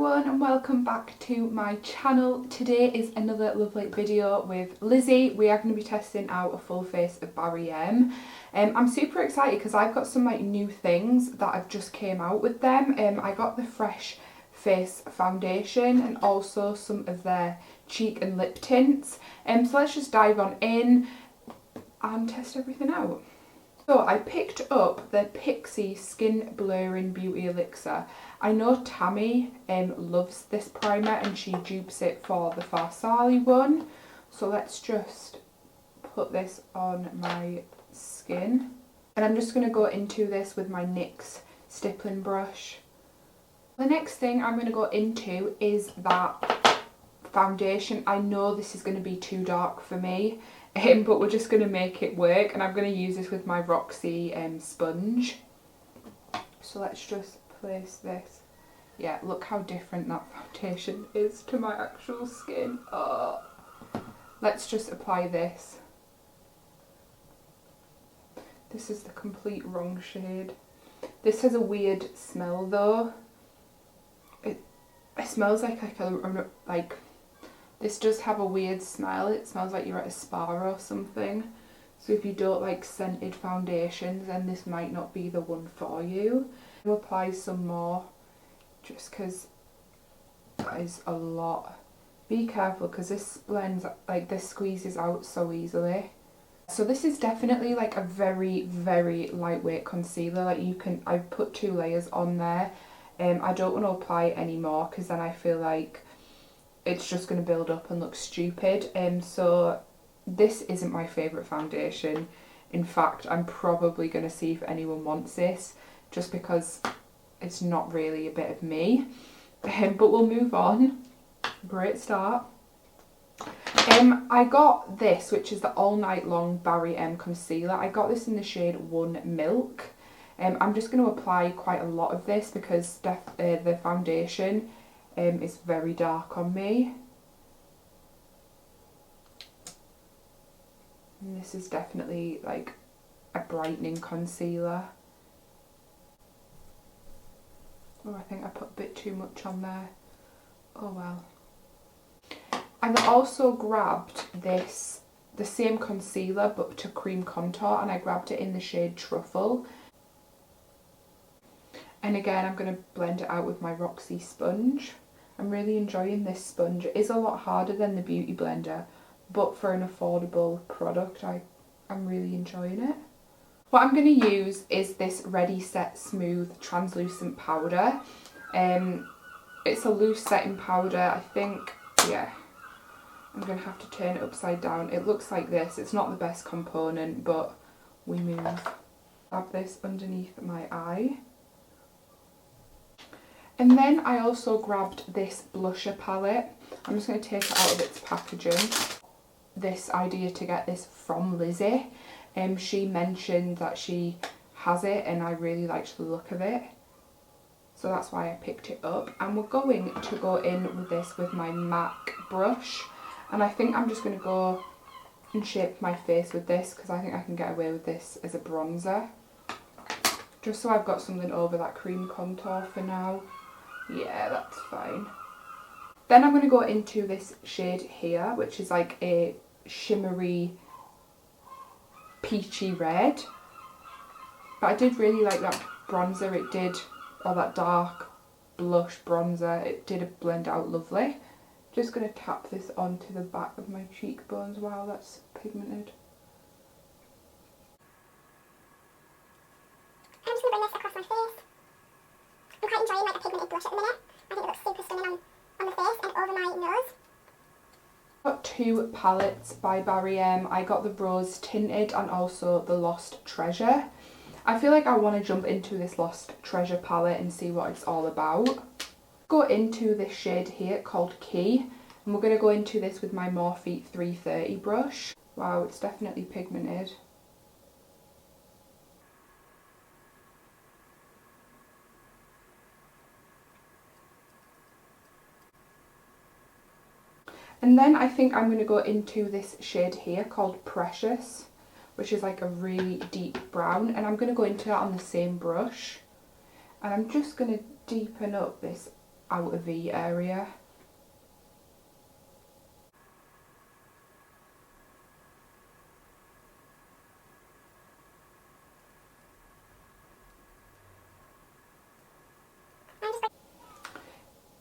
everyone and welcome back to my channel. Today is another lovely video with Lizzie. We are going to be testing out a full face of Barry M. I'm super excited because I've got some new things that have just came out with them. I got the Fresh Face foundation and also some of their cheek and lip tints. So let's just dive on in and test everything out. So I picked up the Pixie Skin Blurring Beauty Elixir. I know Tammy loves this primer and she dupes it for the Farsali one. So let's just put this on my skin. And I'm just going to go into this with my NYX stippling brush. The next thing I'm going to go into is that foundation. I know this is going to be too dark for me. But we're just going to make it work, and I'm going to use this with my Roxy sponge. So let's just place this. Yeah, look how different that foundation is to my actual skin. Oh. Let's just apply this. This is the complete wrong shade. This has a weird smell though. It smells like this does have a weird smell. It smells like you're at a spa or something. So if you don't like scented foundations, then this might not be the one for you. I'll apply some more just because that is a lot. Be careful because this blends, this squeezes out so easily. So this is definitely like a very, very lightweight concealer. I've put 2 layers on there. I don't want to apply any more because then I feel like it's just going to build up and look stupid. So this isn't my favourite foundation. In fact, I'm probably going to see if anyone wants this, just because it's not really a bit of me. But we'll move on. Great start. I got this, which is the All Night Long Barry M concealer. I got this in the shade 1 Milk. I'm just going to apply quite a lot of this because the foundation is very dark on me. And this is definitely like a brightening concealer. Oh, I think I put a bit too much on there. Oh well. I've also grabbed this, the same concealer but to cream contour, and I grabbed it in the shade Truffle. And again, I'm going to blend it out with my Roxy sponge. I'm really enjoying this sponge. It is a lot harder than the Beauty Blender, but for an affordable product, I'm really enjoying it. What I'm going to use is this Ready Set Smooth translucent powder. It's a loose setting powder, I think. Yeah, I'm going to have to turn it upside down. It looks like this. It's not the best component, but we move. Grab this underneath my eye. And then I also grabbed this blusher palette. I'm just going to take it out of its packaging. This idea to get this from Lizzie. She mentioned that she has it and I really liked the look of it. So that's why I picked it up. And we're going to go in with this with my MAC brush. And I think I'm just going to go and shape my face with this because I think I can get away with this as a bronzer. Just so I've got something over that cream contour for now. Yeah, that's fine. Then I'm going to go into this shade here, which is like a shimmery peachy red. But I did really like that bronzer it did, or that dark blush bronzer. It did blend out lovely. Just going to tap this onto the back of my cheekbones. Wow, that's pigmented. I'm just going to bring this across my face. I'm quite enjoying a pigmented blush at the minute. I think it looks super stunning on the face and over my nose. I got 2 palettes by Barry M. I got the Rose Tinted and also the Lost Treasure. I feel like I want to jump into this Lost Treasure palette and see what it's all about. Go into this shade here called Key, and we're going to go into this with my Morphe 330 brush. Wow, it's definitely pigmented. And then I think I'm going to go into this shade here called Precious, which is like a really deep brown. And I'm going to go into that on the same brush. And I'm just going to deepen up this outer V area.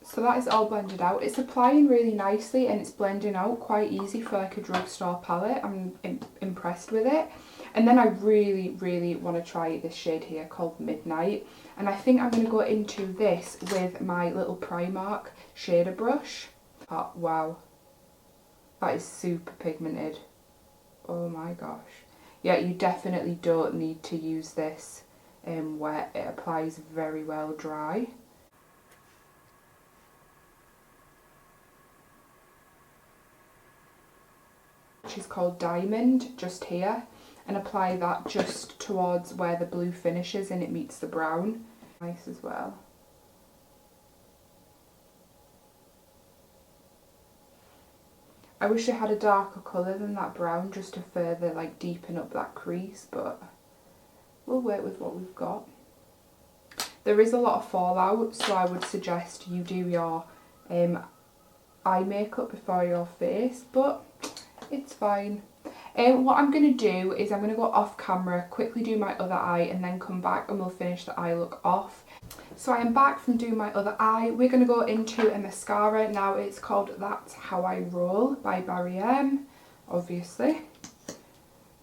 So that is all blended out. It's applying really nicely and it's blending out quite easy for like a drugstore palette. I'm impressed with it. And then I really want to try this shade here called Midnight. And I think I'm going to go into this with my little Primark shader brush. Oh, wow. That is super pigmented. Oh my gosh. Yeah, you definitely don't need to use this wet. It applies very well dry. Which is called Diamond, just here, and apply that just towards where the blue finishes and it meets the brown. Nice as well. I wish it had a darker colour than that brown just to further like deepen up that crease, but we'll work with what we've got. There is a lot of fallout, so I would suggest you do your eye makeup before your face, but it's fine. What I'm going to do is I'm going to go off camera, quickly do my other eye and then come back and we'll finish the eye look off. So I am back from doing my other eye. We're going to go into a mascara. Now it's called That's How I Roll by Barry M, obviously.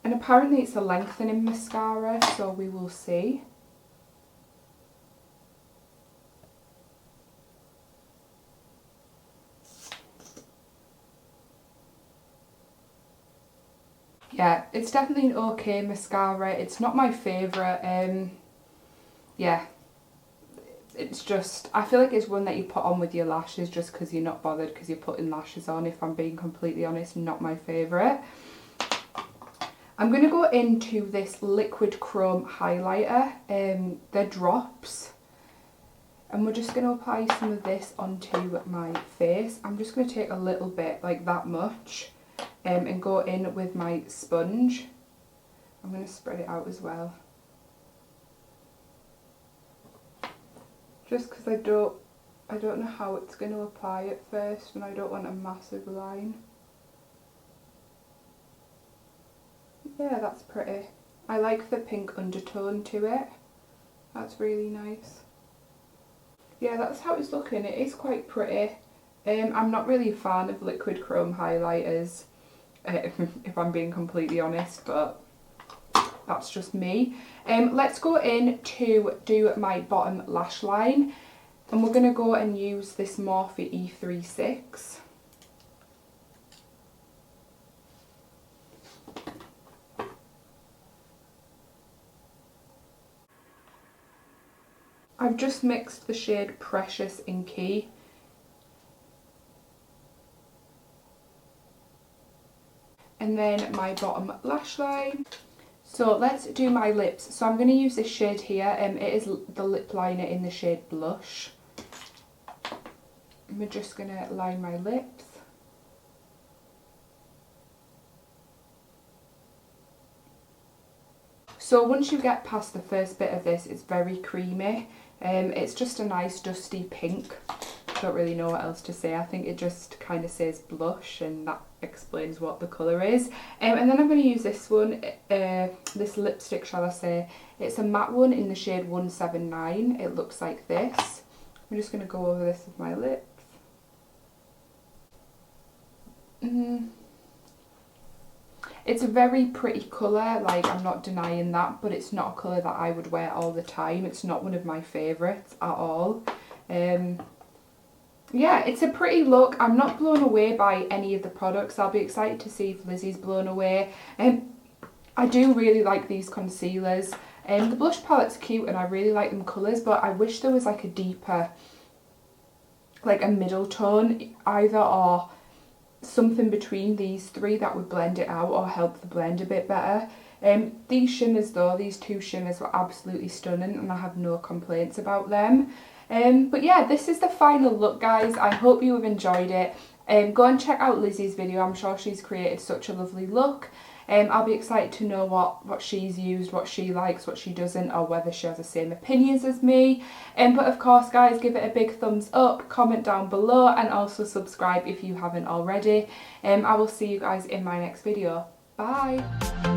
And apparently it's a lengthening mascara, so we will see. Yeah, it's definitely an okay mascara. It's not my favourite. Yeah, it's just, I feel like it's one that you put on with your lashes just because you're not bothered because you're putting lashes on. If I'm being completely honest, not my favourite. I'm going to go into this liquid chrome highlighter. They're drops. And we're just going to apply some of this onto my face. I'm just going to take a little bit, like that much. And go in with my sponge. I'm going to spread it out as well. Just because I don't know how it's going to apply at first and I don't want a massive line. Yeah, that's pretty. I like the pink undertone to it. That's really nice. Yeah, that's how it's looking. It is quite pretty. I'm not really a fan of liquid chrome highlighters. If I'm being completely honest, but that's just me. Let's go in to do my bottom lash line, and we're going to go and use this Morphe E36. I've just mixed the shade Precious in Key. And then my bottom lash line. So let's do my lips. So I'm going to use this shade here. It is the lip liner in the shade Blush. And we're just going to line my lips. So once you get past the first bit of this, it's very creamy. It's just a nice dusty pink. Don't really know what else to say. I think it just kind of says blush and that explains what the colour is. And then I'm going to use this one, this lipstick shall I say. It's a matte one in the shade 179. It looks like this. I'm just going to go over this with my lips. It's a very pretty colour, like I'm not denying that, but it's not a colour that I would wear all the time. It's not one of my favourites at all. Yeah, it's a pretty look. I'm not blown away by any of the products. I'll be excited to see if Lizzie's blown away. I do really like these concealers. The blush palette's cute and I really like them colours, but I wish there was like a deeper, like a middle tone either, or something between these three that would blend it out or help the blend a bit better. These shimmers though, these two shimmers were absolutely stunning and I have no complaints about them. But yeah, this is the final look, guys. I hope you have enjoyed it. Go and check out Lizzie's video. I'm sure she's created such a lovely look. I'll be excited to know what she's used, what she likes, what she doesn't, or whether she has the same opinions as me. But of course guys, give it a big thumbs up, comment down below, and also subscribe if you haven't already. I will see you guys in my next video. Bye!